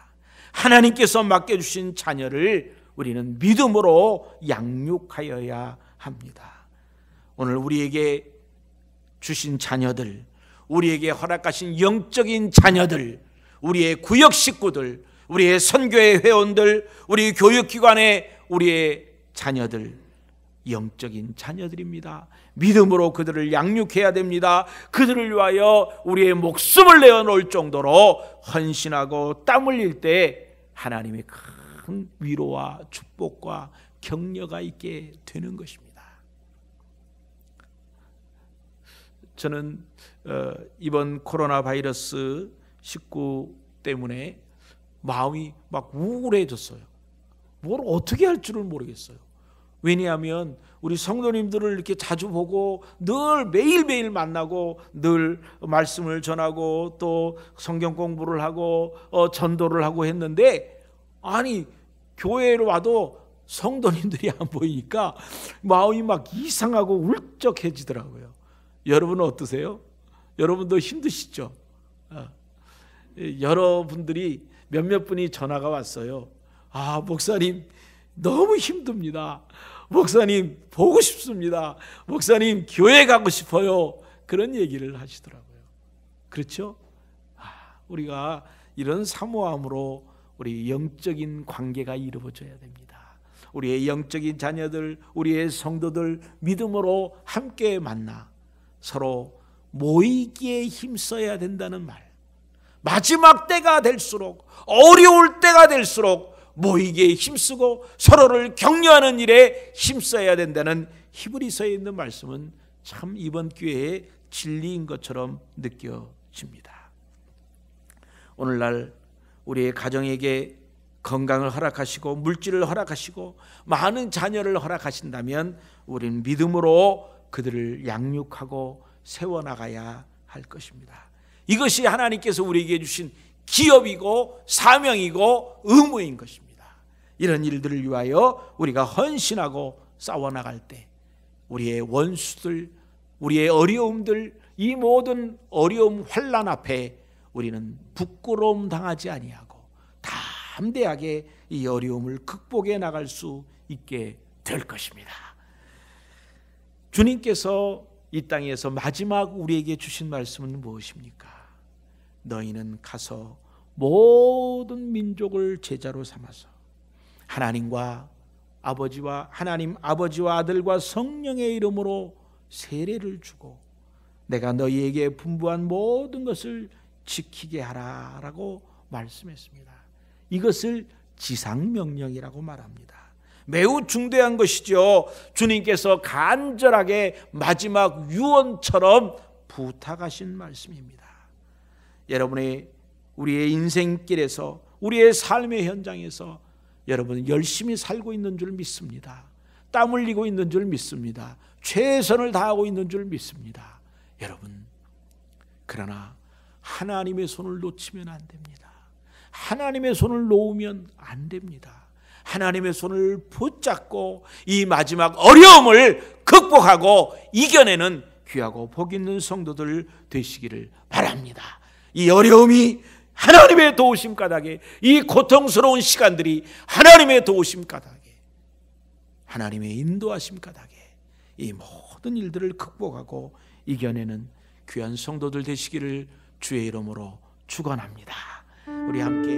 하나님께서 맡겨주신 자녀를 우리는 믿음으로 양육하여야 합니다. 오늘 우리에게 주신 자녀들, 우리에게 허락하신 영적인 자녀들, 우리의 구역 식구들, 우리의 선교회 회원들, 우리 교육기관의 우리의 자녀들, 영적인 자녀들입니다. 믿음으로 그들을 양육해야 됩니다. 그들을 위하여 우리의 목숨을 내어놓을 정도로 헌신하고 땀 흘릴 때 하나님의 큰 위로와 축복과 격려가 있게 되는 것입니다. 저는 이번 코로나 바이러스 19 때문에 마음이 막 우울해졌어요. 뭘 어떻게 할 줄을 모르겠어요. 왜냐하면 우리 성도님들을 이렇게 자주 보고 늘 매일매일 만나고 늘 말씀을 전하고 또 성경 공부를 하고 전도를 하고 했는데, 아니 교회로 와도 성도님들이 안 보이니까 마음이 막 이상하고 울적해지더라고요. 여러분은 어떠세요? 여러분도 힘드시죠? 여러분들이 몇몇 분이 전화가 왔어요. 아, 목사님 너무 힘듭니다. 목사님 보고 싶습니다. 목사님 교회 가고 싶어요. 그런 얘기를 하시더라고요. 그렇죠? 우리가 이런 사모함으로 우리 영적인 관계가 이루어져야 됩니다. 우리의 영적인 자녀들, 우리의 성도들 믿음으로 함께 만나 서로 모이기에 힘써야 된다는 말. 마지막 때가 될수록, 어려울 때가 될수록 모이기에 힘쓰고 서로를 격려하는 일에 힘써야 된다는 히브리서에 있는 말씀은 참 이번 기회에 진리인 것처럼 느껴집니다. 오늘날 우리의 가정에게 건강을 허락하시고 물질을 허락하시고 많은 자녀를 허락하신다면 우리는 믿음으로 그들을 양육하고 세워나가야 할 것입니다. 이것이 하나님께서 우리에게 주신 기업이고 사명이고 의무인 것입니다. 이런 일들을 위하여 우리가 헌신하고 싸워나갈 때 우리의 원수들, 우리의 어려움들, 이 모든 어려움 환난 앞에 우리는 부끄러움 당하지 아니하고 담대하게 이 어려움을 극복해 나갈 수 있게 될 것입니다. 주님께서 이 땅에서 마지막 우리에게 주신 말씀은 무엇입니까? 너희는 가서 모든 민족을 제자로 삼아서 하나님 아버지와 아들과 성령의 이름으로 세례를 주고 내가 너희에게 분부한 모든 것을 지키게 하라라고 말씀했습니다. 이것을 지상명령이라고 말합니다. 매우 중대한 것이죠. 주님께서 간절하게 마지막 유언처럼 부탁하신 말씀입니다. 여러분의 우리의 인생길에서 우리의 삶의 현장에서 여러분은 열심히 살고 있는 줄 믿습니다. 땀 흘리고 있는 줄 믿습니다. 최선을 다하고 있는 줄 믿습니다. 여러분, 그러나 하나님의 손을 놓치면 안 됩니다. 하나님의 손을 놓으면 안 됩니다. 하나님의 손을 붙잡고 이 마지막 어려움을 극복하고 이겨내는 귀하고 복 있는 성도들 되시기를 바랍니다. 이 어려움이 하나님의 도우심 까닭에, 이 고통스러운 시간들이 하나님의 도우심 까닭에, 하나님의 인도하심 까닭에 이 모든 일들을 극복하고 이겨내는 귀한 성도들 되시기를 주의 이름으로 축원합니다. 우리 함께